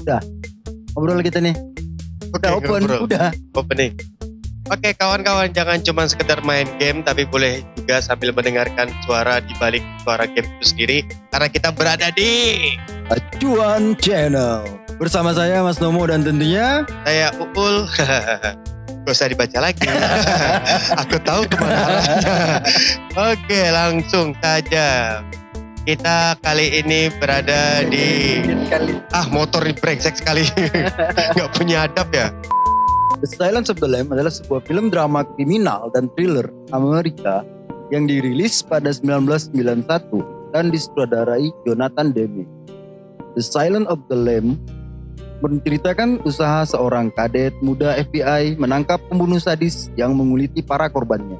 Udah. Ngobrol kita nih. Udah open, ngobrol. udah. Opening. Oke kawan-kawan, jangan cuma sekedar main game, tapi boleh juga sambil mendengarkan suara di balik suara game itu sendiri. Karena kita berada di... Acuan Channel. Bersama saya Mas Nomo dan tentunya Saya Uul. Gak usah dibaca lagi. Aku tahu kemana arahnya. Oke, langsung saja. Kita kali ini berada di... motor di brengsek sekali. Gak punya adab ya. The Silence of the Lamb adalah sebuah film drama kriminal dan thriller Amerika yang dirilis pada 1991 dan disutradarai Jonathan Demme. The Silence of the Lamb menceritakan usaha seorang kadet muda FBI menangkap pembunuh sadis yang menguliti para korbannya.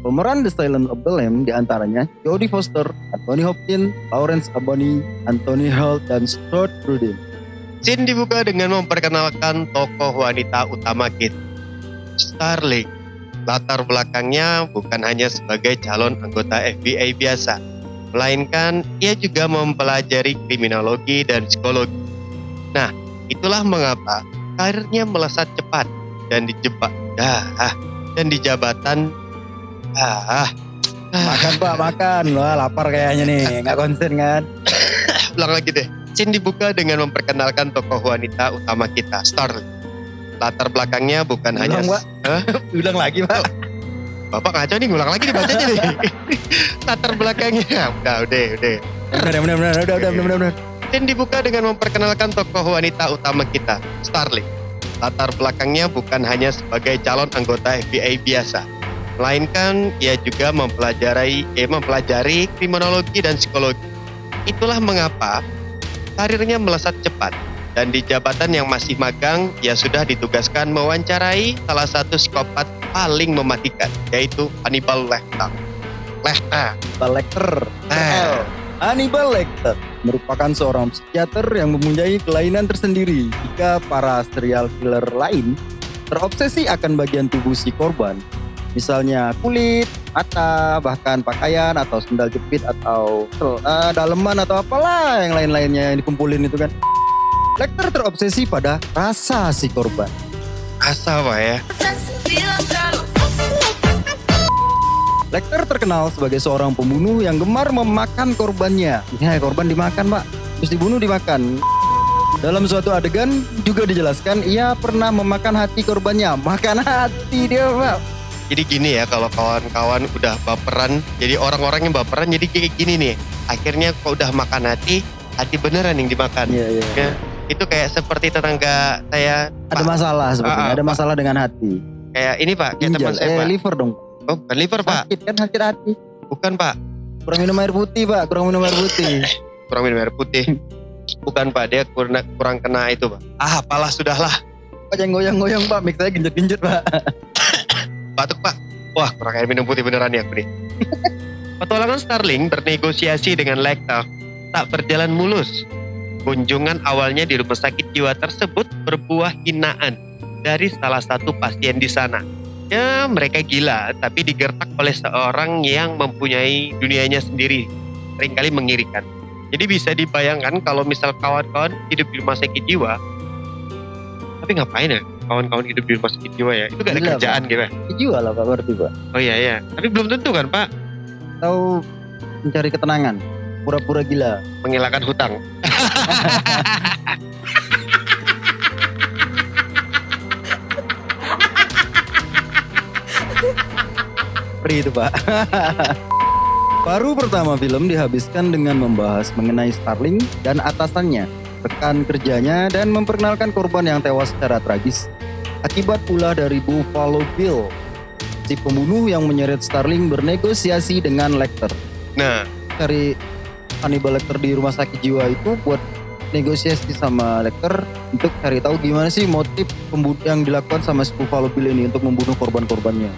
Pemeran The Silence of the Lamb diantaranya Jodie Foster, Anthony Hopkins, Lawrence Aboney, Anthony Holt, dan Stuart Rudin. Scene dibuka dengan memperkenalkan tokoh wanita utama kita, Starling. Latar belakangnya bukan hanya sebagai calon anggota FBI biasa, melainkan ia juga mempelajari kriminologi dan psikologi. Nah, itulah mengapa karirnya melesat cepat dan dijebak dan di jabatan Makan Pak, makan. Wah lapar kayaknya nih, nggak konsen kan? ulang lagi deh. Scene dibuka dengan memperkenalkan tokoh wanita utama kita, Starling. Latar belakangnya bukan hanya... Pak. Hah? Ulang lagi Pak. Bapak ngaco nih, ngulang lagi dibacanya nih. Latar belakangnya, udah. Benar. Scene dibuka dengan memperkenalkan tokoh wanita utama kita, Starling. Latar belakangnya bukan hanya sebagai calon anggota FBI biasa, melainkan ia juga mempelajari kriminologi dan psikologi. Itulah mengapa karirnya melesat cepat, dan di jabatan yang masih magang, ia sudah ditugaskan mewawancarai salah satu psikopat paling mematikan, yaitu Hannibal Lecter. Hannibal Lecter merupakan seorang psikiater yang mempunyai kelainan tersendiri jika para serial killer lain terobsesi akan bagian tubuh si korban. Misalnya kulit, mata, bahkan pakaian atau sendal jepit atau daleman atau apalah yang lain-lainnya yang dikumpulin itu kan. Lecter terobsesi pada rasa si korban. Asa Pak ya. Lecter terkenal sebagai seorang pembunuh yang gemar memakan korbannya. Ya, korban dimakan Pak, terus dibunuh dimakan. Dalam suatu adegan juga dijelaskan ia pernah memakan hati korbannya. Makan hati dia Pak. Jadi gini ya, kalau kawan-kawan udah baperan, jadi orang-orang yang baperan jadi kayak gini nih. Akhirnya kok udah makan hati beneran yang dimakan. Iya. Ya, itu kayak seperti tetangga saya. Ada masalah sebetulnya, ada Pak. masalah dengan hati. Kayak ini Pak, kayak teman saya Pak. Liver dong. Oh, bukan liver Pak. Sakit kan sakit hati. Bukan Pak. Kurang minum air putih Pak, kurang minum air putih. Kurang minum air putih. Bukan Pak, dia kurang kena itu Pak. Apalah sudahlah. Pak jangan goyang-goyang Pak, mic saya genjot-genjot Pak. Batuk Pak. Wah, kurang air minum putih beneran nih aku nih. Petualangan Starling bernegosiasi dengan Lecter tak berjalan mulus. Kunjungan awalnya di rumah sakit jiwa tersebut berbuah hinaan dari salah satu pasien di sana. Ya, mereka gila, tapi digertak oleh seorang yang mempunyai dunianya sendiri. Seringkali mengirikan. Jadi bisa dibayangkan kalau misal kawan-kawan hidup di rumah sakit jiwa, tapi ngapain ya kawan-kawan hidup di rumah sakit jiwa ya? Itu gak ada Gila, kerjaan Pak. gitu. Dijual lah Pak berarti Pak. Oh iya. Tapi belum tentu kan Pak, Tahu mencari ketenangan, pura-pura gila. menghilangkan hutang. Free itu Pak. Paruh pertama film dihabiskan dengan membahas mengenai Starling dan atasannya, rekan kerjanya, dan memperkenalkan korban yang tewas secara tragis akibat ulah dari Buffalo Bill. Si pembunuh yang menyeret Starling bernegosiasi dengan Lecter. Nah, Cari Hannibal Lecter di rumah sakit jiwa itu buat negosiasi sama Lecter untuk cari tahu gimana sih motif pembunuh yang dilakukan sama si Buffalo Bill ini untuk membunuh korban-korbannya.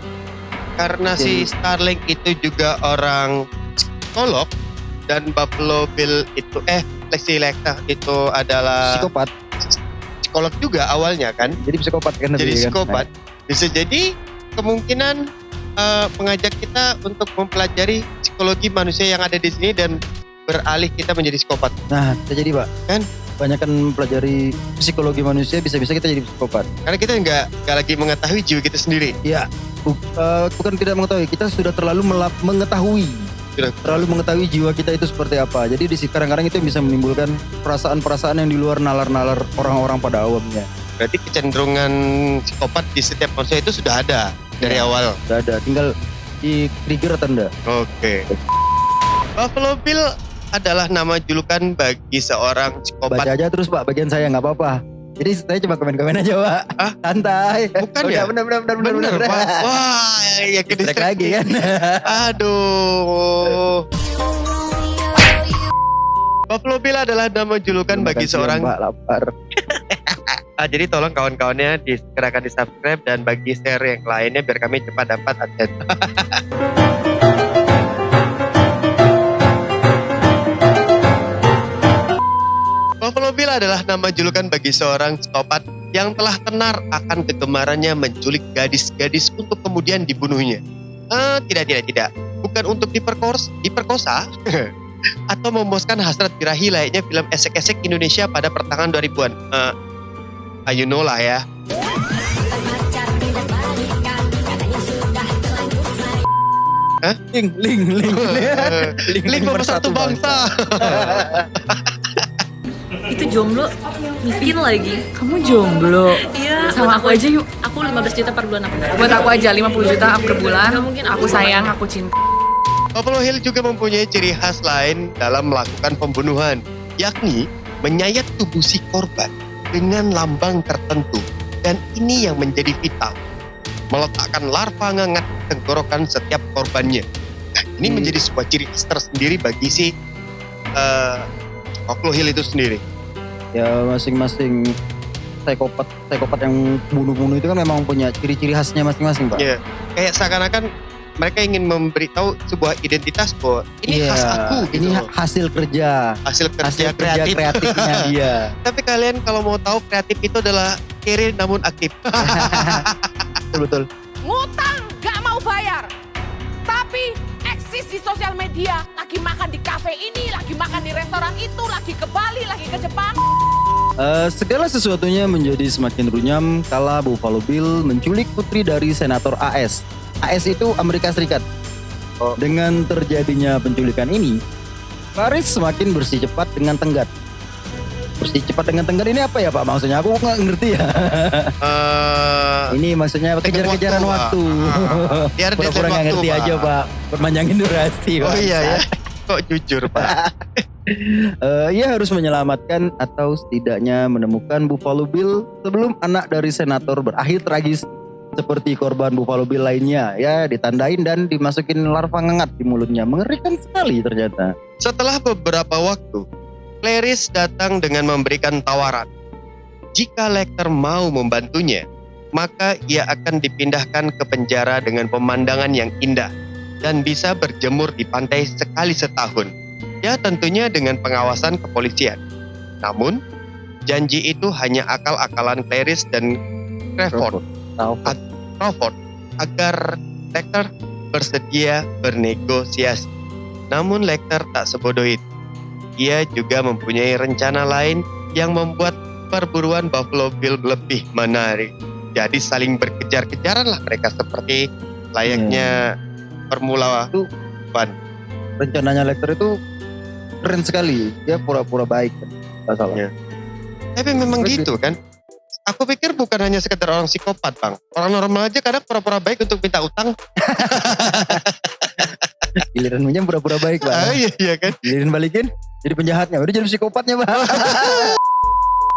karena si Starling itu juga orang psikolog dan Buffalo Bill itu si Lecter itu adalah Psikopat. psikolog juga awalnya kan. Jadi psikopat kan. Jadi tadi, psikopat. Kan? Bisa jadi kemungkinan mengajak kita untuk mempelajari psikologi manusia yang ada di sini dan beralih kita menjadi psikopat. Nah, bisa jadi Pak. Kan? banyak kan pelajari psikologi manusia, bisa-bisa kita jadi psikopat. Karena kita nggak lagi mengetahui jiwa kita sendiri. Ya, bukan tidak mengetahui, kita sudah terlalu mengetahui. Terlalu mengetahui jiwa kita itu seperti apa. Jadi kadang-kadang itu bisa menimbulkan perasaan-perasaan yang di luar nalar-nalar orang-orang pada awamnya. Berarti kecenderungan psikopat di setiap manusia itu sudah ada dari awal. Sudah ada, tinggal di trigger atau enggak. Oke. Buffalo Bill adalah nama julukan bagi seorang psikopat. Baca aja terus Pak, bagian saya nggak apa-apa. Jadi saya coba komen-komen aja Pak. Hah? Santai. Bukan ya? Bener Pak. Wah, ya Distract lagi kan. Aduh. Buffalo Bill adalah nama julukan bagi seorang. Pak, lapar. Jadi tolong kawan-kawannya segerakan di subscribe dan bagi share yang lainnya biar kami cepat dapat adsense. Buffalo Bill adalah nama julukan bagi seorang psikopat yang telah tenar akan kegemarannya menculik gadis-gadis untuk kemudian dibunuhnya. Tidak. Bukan untuk diperkosa atau memuaskan hasrat birahi layaknya film esek-esek Indonesia pada pertengahan 2000-an. You know lah ya. Hah? Link pemersatu bangsa. Itu jomblo, miskin lagi. Kamu jomblo? Iya. Sama aku aja yuk. Aku 15 juta per bulan apa enggak? Buat aku aja 50 juta per bulan. Nggak mungkin Aku sayang, aku cinta. Buffalo Hill juga mempunyai ciri khas lain dalam melakukan pembunuhan, yakni menyayat tubuh si korban dengan lambang tertentu. Dan ini yang menjadi vital, meletakkan larva ngengat tenggorokan setiap korbannya. Nah, ini menjadi sebuah ciri khas tersendiri bagi si Buffalo Hill itu sendiri. Ya masing-masing psikopat yang bunuh-bunuh itu kan memang punya ciri-ciri khasnya masing-masing Pak. Iya, kayak seakan-akan mereka ingin memberitahu sebuah identitas bahwa ini khas aku. Ini gitu. hasil kerja kreatifnya dia. Tapi kalian kalau mau tahu kreatif itu adalah kiri namun aktif. Betul. Ngutang gak mau bayar, tapi eksis di sosial media, lagi makan di kafe ini, lagi makan di restoran itu, lagi ke Bali, lagi ke Jepang. Segala sesuatunya menjadi semakin runyam kala Buffalo Bill menculik putri dari senator AS. AS itu Amerika Serikat. Dengan terjadinya penculikan ini, Clarice semakin bersih cepat dengan tenggat. Bersih cepat dengan tenggat ini apa ya Pak? Maksudnya aku nggak ngerti ya. Ini maksudnya kejar-kejaran waktu. Biar Pura-pura nggak ngerti Pak. aja Pak. Perpanjangin durasi. Oh Pak. iya ya. Kok jujur Pak? Ia harus menyelamatkan atau setidaknya menemukan Buffalo Bill sebelum anak dari senator berakhir tragis seperti korban Buffalo Bill lainnya. Ya ditandain dan dimasukin larva ngengat di mulutnya. Mengerikan sekali ternyata. Setelah beberapa waktu, Clarice datang dengan memberikan tawaran. Jika Lecter mau membantunya, maka ia akan dipindahkan ke penjara dengan pemandangan yang indah dan bisa berjemur di pantai sekali setahun. Ya tentunya dengan pengawasan kepolisian. Namun, janji itu hanya akal-akalan Clarice dan Crawford agar Lecter bersedia bernegosiasi. Namun Lecter tak sebodoh itu. Ia juga mempunyai rencana lain yang membuat perburuan Buffalo Bill lebih menarik. Jadi saling berkejar-kejaran lah mereka seperti layaknya permulaan. Rencananya Lecter itu keren sekali. Dia pura-pura baik kan. Tak salah. Iya. Tapi memang Terus gitu kan. Aku pikir bukan hanya sekedar orang psikopat Bang. Orang normal aja kadang pura-pura baik untuk minta utang. Giliran minjem pura-pura baik Pak. Iya kan. Giliran balikin jadi penjahatnya. Udah jadi psikopatnya Pak.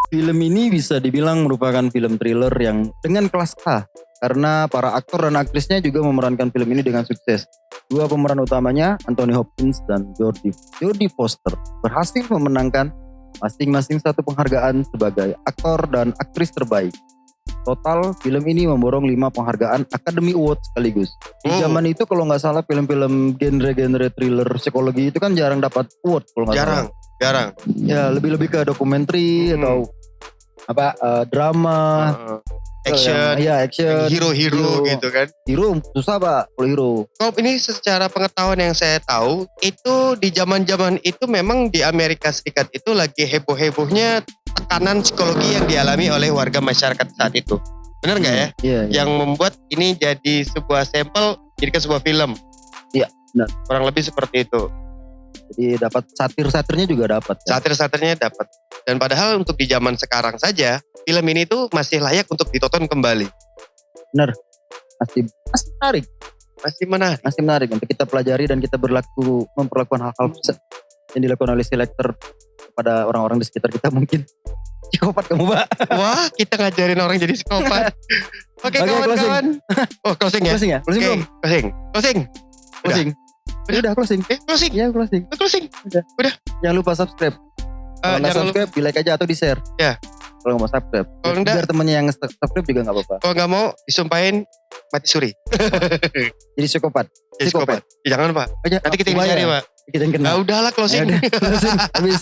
Film ini bisa dibilang merupakan film thriller yang dengan kelas A. Karena para aktor dan aktrisnya juga memerankan film ini dengan sukses. Dua pemeran utamanya, Anthony Hopkins dan Jodie Foster, berhasil memenangkan masing-masing satu penghargaan sebagai aktor dan aktris terbaik. Total film ini memborong 5 penghargaan Academy Award sekaligus. Di zaman itu kalau nggak salah film-film genre thriller psikologi itu kan jarang dapat award kalau nggak salah. Jarang. Ya lebih-lebih ke dokumenter atau drama. action, Iya, action. hero-hero gitu kan. Hero susah Pak, kalau hero. Kok ini secara pengetahuan yang saya tahu, itu di zaman-zaman itu memang di Amerika Serikat itu lagi heboh-hebohnya tekanan psikologi yang dialami oleh warga masyarakat saat itu. Benar nggak ya? Iya, iya. Yang membuat ini jadi sebuah sampel, jadikan sebuah film. Iya, benar. Kurang lebih seperti itu. Jadi dapat satir-satirnya juga dapat. Ya? Satir-satirnya dapat. Dan padahal untuk di zaman sekarang saja, film ini tuh masih layak untuk ditonton kembali. Masih menarik. Masih menarik. Masih menarik untuk kita pelajari dan kita memperlakukan hal-hal yang dilakukan oleh selector kepada orang-orang di sekitar kita mungkin. Psikopat kamu Pak. Wah, kita ngajarin orang jadi psikopat. Oke, Oke, kawan-kawan. Oh, closing ya? Closing ya? Closing Oke, belum? closing. Closing. Udah closing. Closing. Ya closing. Closing. Jangan lupa subscribe. Kalau nggak Jangan lupa, subscribe, di like aja atau di share. Ya. Kalau nggak mau subscribe. Kalau enggak- Biar temennya yang subscribe juga nggak apa-apa. kalau nggak mau disumpahin mati suri. Jadi psikopat. Jadi psikopat. Jangan Pak. Aja, Nanti kita yang bahaya. cari Pak. Kita yang Nah kenal. udahlah Ya closing. udah, closing. Habis.